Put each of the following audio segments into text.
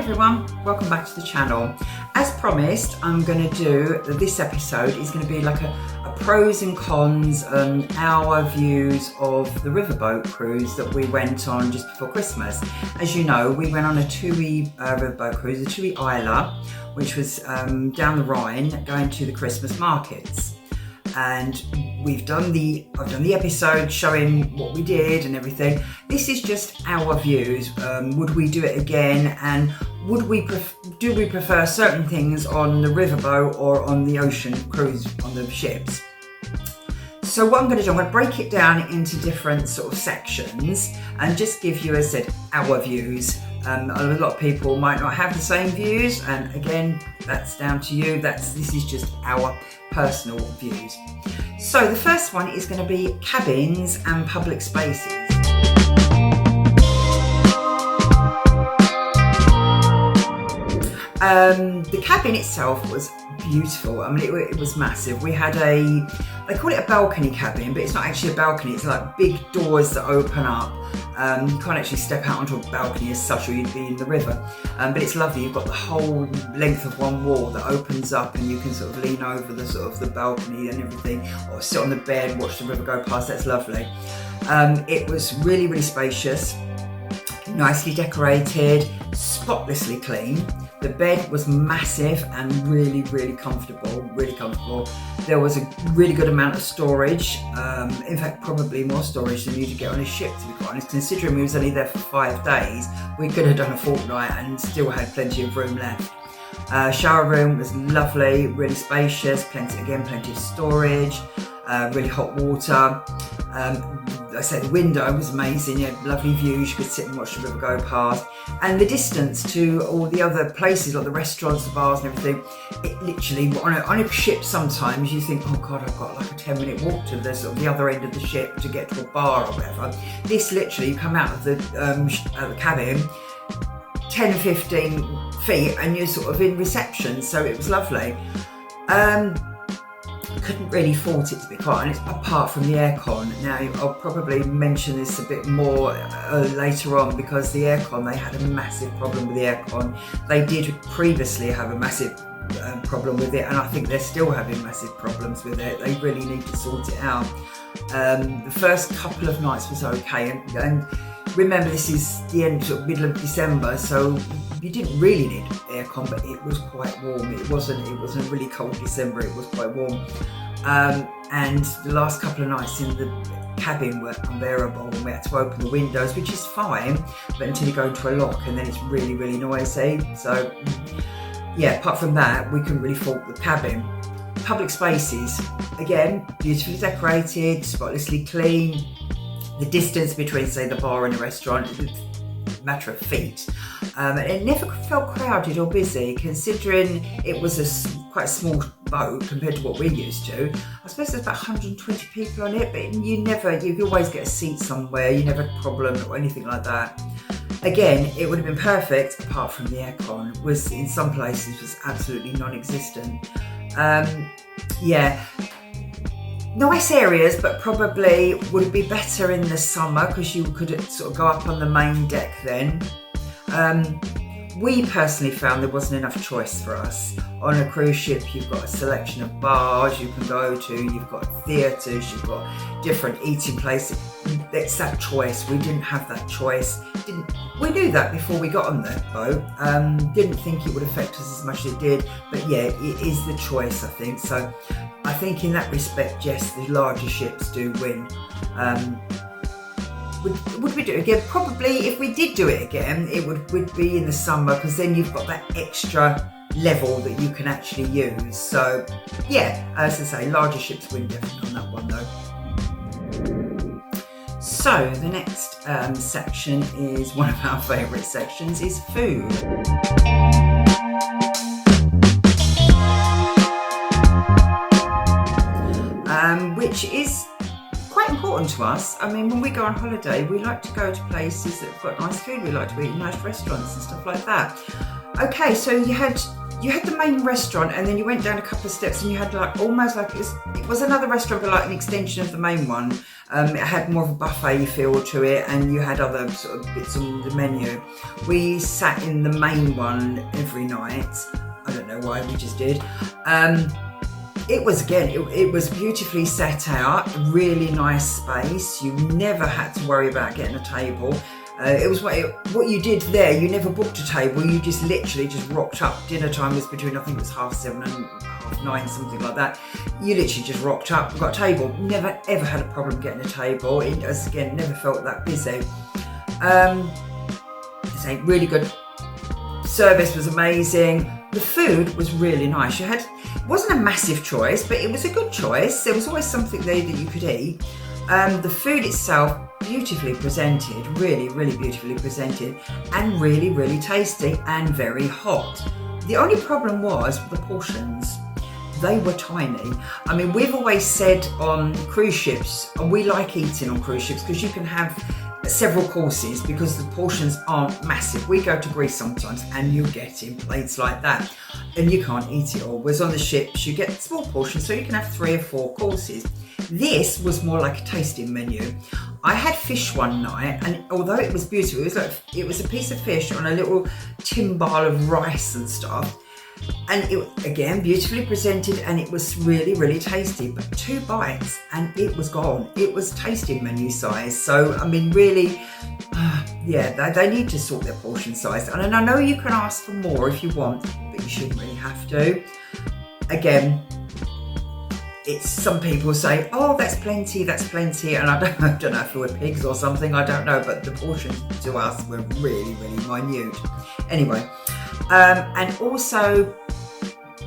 everyone, welcome back to the channel. As promised, I'm going to do, this episode is going to be like a pros and cons and our views of the riverboat cruise that we went on just before Christmas. As you know, we went on a TUI riverboat cruise, the TUI Isla, which was down the Rhine going to the Christmas markets. And I've done the episode showing what we did and everything. This is just our views. Would we do it again? And do we prefer certain things on the riverboat or on the ocean cruise on the ships? So what I'm going to do, I'm going to break it down into different sort of sections and just give you, as I said, our views. A lot of people might not have the same views, and again, that's down to you. This is just our personal views. So the first one is going to be cabins and public spaces. The cabin itself was beautiful. I mean, it was massive. We had they call it a balcony cabin, but it's not actually a balcony. It's like big doors that open up. You can't actually step out onto a balcony as such, or you'd be in the river. But it's lovely. You've got the whole length of one wall that opens up, and you can sort of lean over the sort of the balcony and everything, or sit on the bed, watch the river go past. That's lovely. It was really, really spacious, nicely decorated, spotlessly clean. The bed was massive and really, really comfortable, There was a really good amount of storage. In fact, probably more storage than you'd get on a ship, to be quite honest. Considering we was only there for 5 days, we could have done a fortnight and still had plenty of room left. Shower room was lovely, really spacious, plenty of storage, really hot water. I say the window was amazing, you had lovely views, you could sit and watch the river go past. And the distance to all the other places, like the restaurants, the bars and everything, it literally, on a ship sometimes you think, oh God, I've got like a 10-minute walk to the other end of the ship to get to a bar or whatever. This literally, you come out of the cabin, 10 or 15 feet and you're sort of in reception, so it was lovely. Couldn't really fault it, to be quite honest, apart from the aircon. Now, I'll probably mention this a bit more later on, because the aircon, they had a massive problem with the aircon. They did previously have a massive problem with it, and I think they're still having massive problems with it. They really need to sort it out. The first couple of nights was okay, and remember, this is the middle of December, so you didn't really need aircon, but it was quite warm. It wasn't a really cold December, it was quite warm. And the last couple of nights in the cabin were unbearable, and we had to open the windows, which is fine, but until you go into a lock, and then it's really, really noisy. So yeah, apart from that, we couldn't really fault the cabin. Public spaces, again, beautifully decorated, spotlessly clean. The distance between, say, the bar and the restaurant is a matter of feet. It never felt crowded or busy, considering it was quite a small boat compared to what we're used to. I suppose there's about 120 people on it, but you always get a seat somewhere. You never had a problem or anything like that. Again, it would have been perfect apart from the aircon. Was in some places was absolutely non-existent. Yeah. Nice areas, but probably would be better in the summer, because you could sort of go up on the main deck then. We personally found there wasn't enough choice for us. On a cruise ship, you've got a selection of bars you can go to, you've got theatres, you've got different eating places. It's that choice. We didn't have that choice. We knew that before we got on the boat. Didn't think it would affect us as much as it did, but yeah, it is the choice, I think. So I think in that respect, yes, the larger ships do win. Would we do it again? Probably, if we did do it again, it would be in the summer, because then you've got that extra level that you can actually use. So yeah, as I say, larger ships win definitely on that one though. So the next section is one of our favourite sections, is food. Which is quite important to us. I mean, when we go on holiday, we like to go to places that have got nice food. We like to eat in nice restaurants and stuff like that. Okay, so you you had the main restaurant, and then you went down a couple of steps and you had like almost like it was another restaurant, but like an extension of the main one. It had more of a buffet feel to it, and you had other sort of bits on the menu. We sat in the main one every night. I don't know why, we just did. It was, again, it was beautifully set out, really nice space. You never had to worry about getting a table. It was what you did there. You never booked a table. You just literally just rocked up. Dinner time was between, I think it was 7:30 and 9:30, something like that. You literally just rocked up, got a table. Never ever had a problem getting a table. It was, again, never felt that busy. It's a really good service, was amazing. The food was really nice. It wasn't a massive choice, but it was a good choice. There was always something there that you could eat. The food itself, beautifully presented, really, really beautifully presented, and really, really tasty and very hot. The only problem was the portions. They were tiny. I mean, we've always said on cruise ships, and we like eating on cruise ships because you can have several courses because the portions aren't massive. We go to Greece sometimes and you get in plates like that and you can't eat it all. Whereas on the ships you get small portions, so you can have 3 or 4 courses. This was more like a tasting menu. I had fish one night, and although it was beautiful, it was a piece of fish on a little tin bowl of rice and stuff. And it, again, beautifully presented, and it was really, really tasty, but 2 bites and it was gone. It was tasting menu size. So, I mean, really, yeah, they need to sort their portion size. And I know you can ask for more if you want, but you shouldn't really have to. Again, it's, some people say, oh, that's plenty, and I don't know if we're pigs or something, I don't know, but the portions to us were really, really minute. Anyway, and also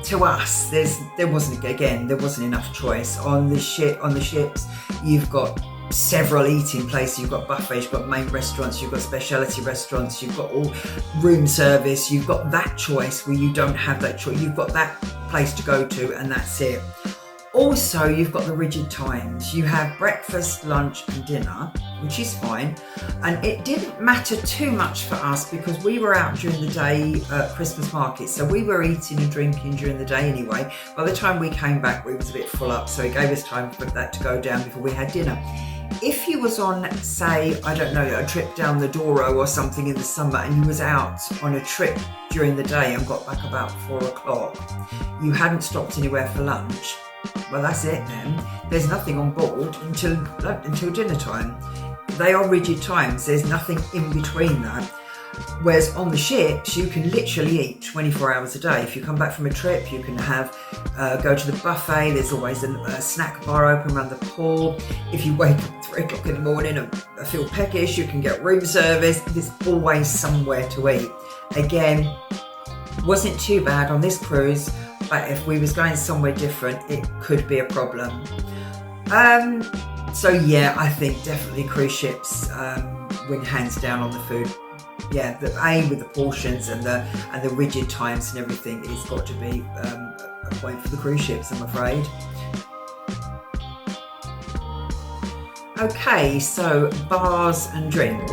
to us, there wasn't enough choice on the ships. You've got several eating places, you've got buffets, you've got main restaurants, you've got specialty restaurants, you've got all room service, you've got that choice where you don't have that choice. You've got that place to go to and that's it. Also, you've got the rigid times. You have breakfast, lunch and dinner, which is fine. And it didn't matter too much for us because we were out during the day at Christmas market. So we were eating and drinking during the day anyway. By the time we came back, we was a bit full up. So it gave us time for that to go down before we had dinner. If you was on, say, I don't know, a trip down the Douro or something in the summer and you was out on a trip during the day and got back about 4 o'clock, you hadn't stopped anywhere for lunch, well, that's it then. There's nothing on board until dinner time. They are rigid times. There's nothing in between that. Whereas on the ships, you can literally eat 24 hours a day. If you come back from a trip, you can go to the buffet. There's always a snack bar open around the pool. If you wake up at 3 o'clock in the morning and feel peckish, you can get room service. There's always somewhere to eat. Again, wasn't too bad on this cruise. But if we was going somewhere different, it could be a problem. So yeah, I think definitely cruise ships win hands down on the food. Yeah, with the portions and the rigid times and everything, it's got to be a point for the cruise ships, I'm afraid. Okay, so bars and drink.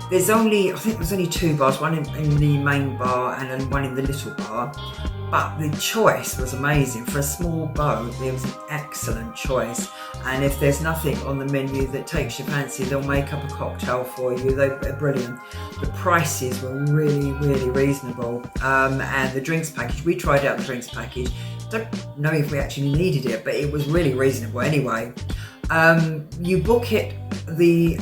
I think there's only 2 bars, one in the main bar and then one in the little bar. But the choice was amazing. For a small boat, there was an excellent choice. And if there's nothing on the menu that takes your fancy, they'll make up a cocktail for you. They're brilliant. The prices were really, really reasonable. And the drinks package, we tried out the drinks package. Don't know if we actually needed it, but it was really reasonable anyway. You book the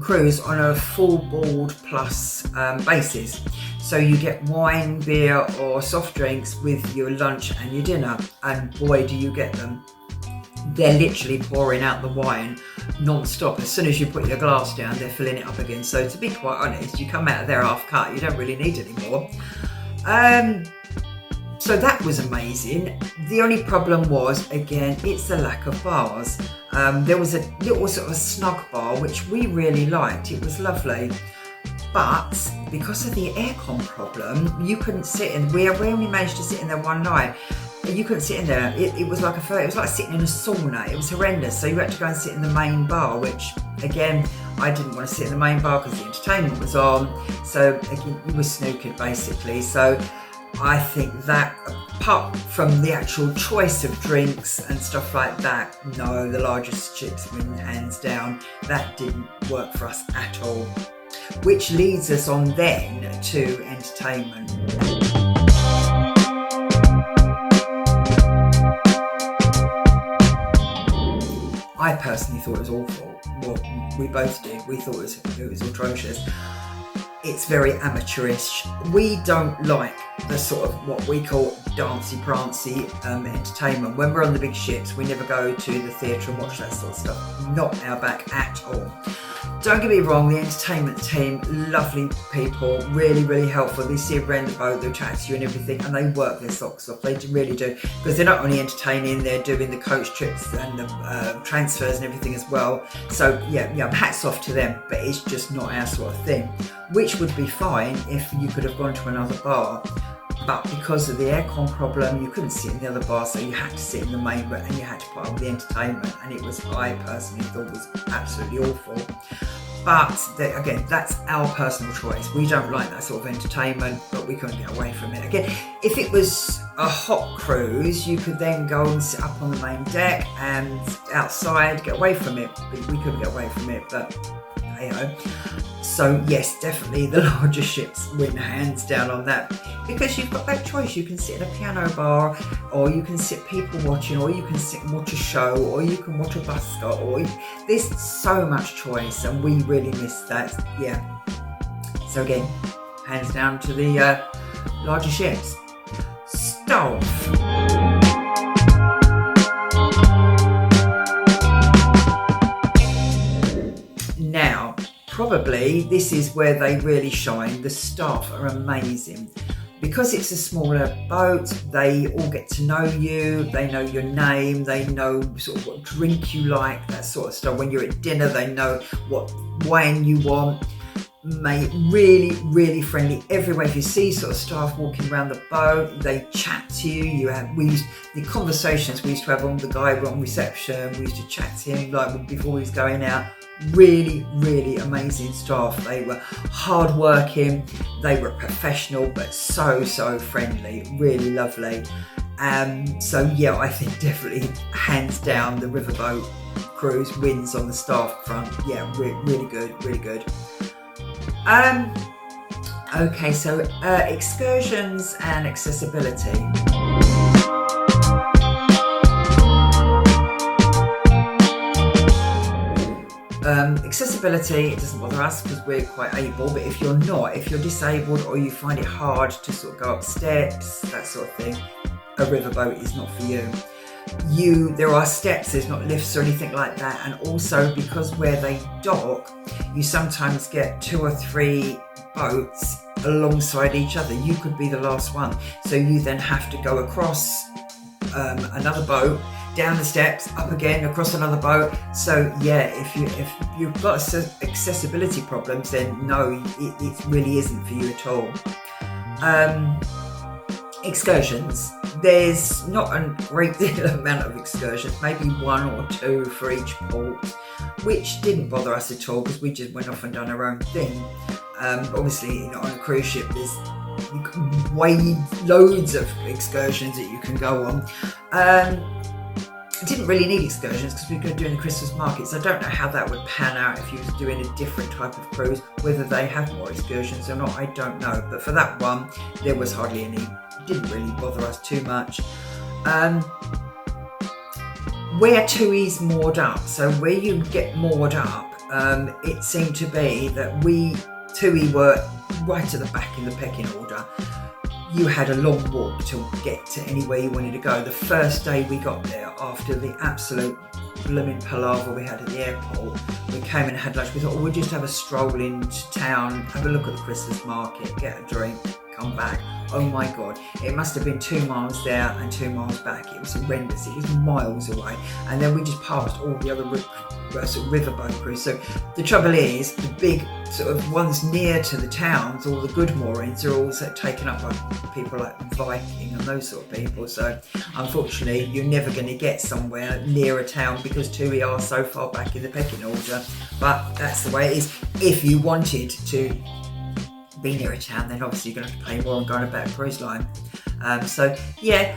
cruise on a full board plus basis. So you get wine, beer or soft drinks with your lunch and your dinner, and boy do you get them. They're literally pouring out the wine non-stop. As soon as you put your glass down, they're filling it up again. So to be quite honest, you come out of there half cut, you don't really need any more. So that was amazing. The only problem was, again, it's the lack of bars. There was a little sort of snug bar, which we really liked. It was lovely. But because of the aircon problem, you couldn't sit in. We only managed to sit in there one night. You couldn't sit in there. It was like it was like sitting in a sauna. It was horrendous. So you had to go and sit in the main bar, which again, I didn't want to sit in the main bar because the entertainment was on. So again, you were snookered basically. So I think that, apart from the actual choice of drinks and stuff like that, no, the largest ships win hands down. That didn't work for us at all. Which leads us on then to entertainment. I personally thought it was awful. Well, we both did. We thought it was atrocious. It's very amateurish. We don't like the sort of what we call dancey-prancy entertainment. When we're on the big ships, we never go to the theatre and watch that sort of stuff. Not our bag at all. Don't get me wrong, the entertainment team, lovely people, really, really helpful. They see you around the boat, they'll chat to you and everything, and they work their socks off. They really do, because they're not only entertaining, they're doing the coach trips and the transfers and everything as well. So yeah, hats off to them, but it's just not our sort of thing. Which would be fine if you could have gone to another bar. But because of the aircon problem, you couldn't sit in the other bar, so you had to sit in the main bar and you had to put up with the entertainment. And it was, I personally thought, was absolutely awful. But again, that's our personal choice. We don't like that sort of entertainment, but we couldn't get away from it. Again, if it was a hot cruise, you could then go and sit up on the main deck and outside, get away from it. But we couldn't get away from it, but you know. So yes, definitely the larger ships win hands down on that, because you've got that choice. You can sit in a piano bar, or you can sit people watching, or you can sit and watch a show, or you can watch a bus stop, there's so much choice, and we really miss that. Yeah. So again, hands down to the larger ships. Staff. Now, probably this is where they really shine. The staff are amazing. Because it's a smaller boat, they all get to know you, they know your name, they know sort of what drink you like, that sort of stuff. When you're at dinner, they know what wine you want. Mate, really, really friendly everywhere. If you see sort of staff walking around the boat, they chat to you. The conversations we used to have on the guy on reception, we used to chat to him like before he was going out. Really, really amazing staff. They were hard-working, they were professional, but so friendly, really lovely. So yeah, I think definitely hands down the riverboat cruise wins on the staff front. Yeah, really good, really good. Okay, so excursions and accessibility. Accessibility, it doesn't bother us because we're quite able, but if you're disabled or you find it hard to sort of go up steps, that sort of thing, a riverboat is not for you. There are steps, there's not lifts or anything like that, and also because where they dock, you sometimes get 2 or 3 boats alongside each other. You could be the last one, so you then have to go across another boat, down the steps, up again, across another boat. So yeah, if you've got accessibility problems, then no, it really isn't for you at all. Excursions. There's not a great deal amount of excursions, maybe 1 or 2 for each port, which didn't bother us at all because we just went off and done our own thing. Obviously, on a cruise ship, there's loads of excursions that you can go on. I didn't really need excursions because we were doing the Christmas markets. I don't know how that would pan out if you was doing a different type of cruise, whether they have more excursions or not, I don't know. But for that one, there was hardly any. It didn't really bother us too much. Where TUI's moored up, so where you get moored up, it seemed to be that TUI were right at the back in the pecking order. You had a long walk to get to anywhere you wanted to go. The first day we got there, after the absolute blooming palaver we had at the airport, we came and had lunch. We thought, we'll just have a stroll into town, have a look at the Christmas market, get a drink, come back. Oh my God, it must have been 2 miles there and 2 miles back. It was horrendous. It was miles away. And then we just passed all the other sort of riverboat cruise. So the trouble is, the big sort of ones near to the towns, all the good moorings, are all sort of taken up by people like Viking and those sort of people. So unfortunately, you're never going to get somewhere near a town because TUI are so far back in the pecking order. But that's the way it is. If you wanted to be near a town, then obviously you're going to have to pay more and go on a better cruise line. So yeah,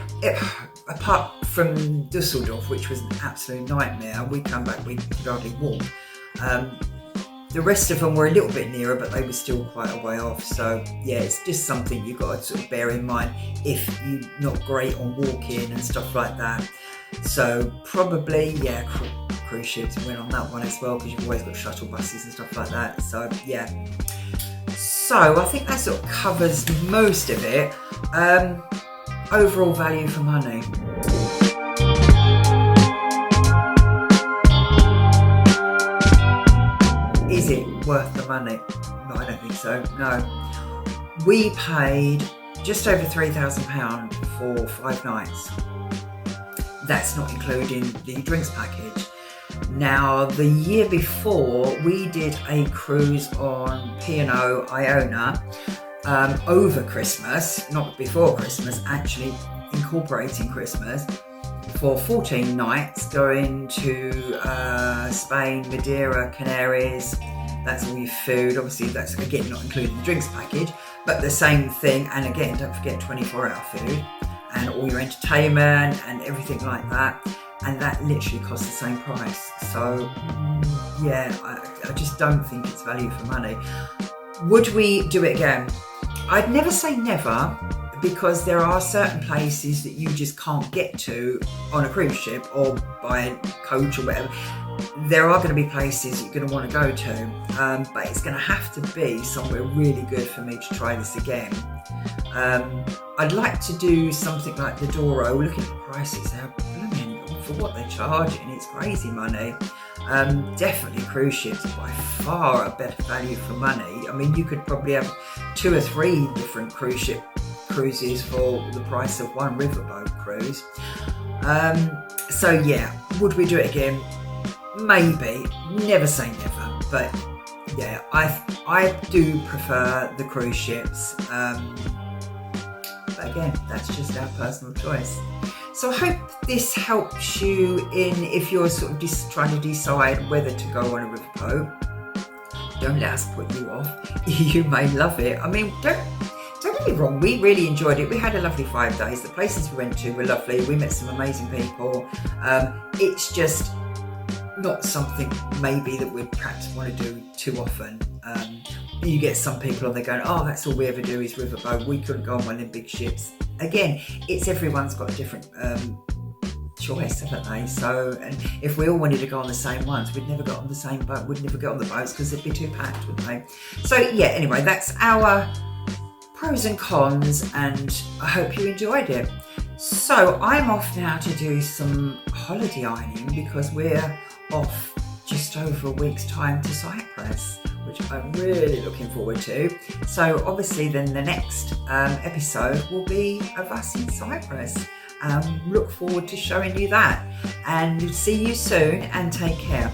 apart from Dusseldorf, which was an absolute nightmare, we come back, we could hardly walk. The rest of them were a little bit nearer, but they were still quite a way off. So yeah, it's just something you've got to sort of bear in mind if you're not great on walking and stuff like that. So probably, yeah, cruise ships went on that one as well, because you've always got shuttle buses and stuff like that. So yeah. So I think that sort of covers most of it. Overall value for money. Is it worth the money? No, I don't think so, no. We paid just over £3,000 for 5 nights. That's not including the drinks package. Now, the year before, we did a cruise on P&O Iona over Christmas, not before Christmas, actually incorporating Christmas, for 14 nights, going to Spain, Madeira, Canaries. That's all your food. Obviously, that's again not including the drinks package, but the same thing. And again, don't forget 24-hour food and all your entertainment and everything like that. And that literally costs the same price. So yeah, I just don't think it's value for money. Would we do it again? I'd never say never, because there are certain places that you just can't get to on a cruise ship or by coach or whatever. There are going to be places you're going to want to go to, but it's going to have to be somewhere really good for me to try this again. I'd like to do something like the Douro. Look at the prices, they're blooming for what they're charging. It's crazy money. Definitely cruise ships by far a better value for money. I mean, you could probably have 2 or 3 different cruises for the price of one riverboat cruise. So yeah, would we do it again? Maybe. Never say never, but yeah, I do prefer the cruise ships. But again, that's just our personal choice. So I hope this helps you in if you're sort of just trying to decide whether to go on a riverboat. Don't let us put you off. You may love it. I mean, don't get me wrong, we really enjoyed it. We had a lovely 5 days. The places we went to were lovely. We met some amazing people. It's just not something maybe that we'd perhaps want to do too often. You get some people and they're going, oh, that's all we ever do is riverboat. We couldn't go on one of them big ships. Again, it's everyone's got a different choice, haven't they? So, and if we all wanted to go on the same ones, we'd never go on the same boat. We'd never go on the boats because they'd be too packed, wouldn't they? So yeah, anyway, that's our pros and cons, and I hope you enjoyed it. So I'm off now to do some holiday ironing because we're off just over a week's time to Cyprus, which I'm really looking forward to. So obviously then the next episode will be of us in Cyprus. Look forward to showing you that, and see you soon, and take care.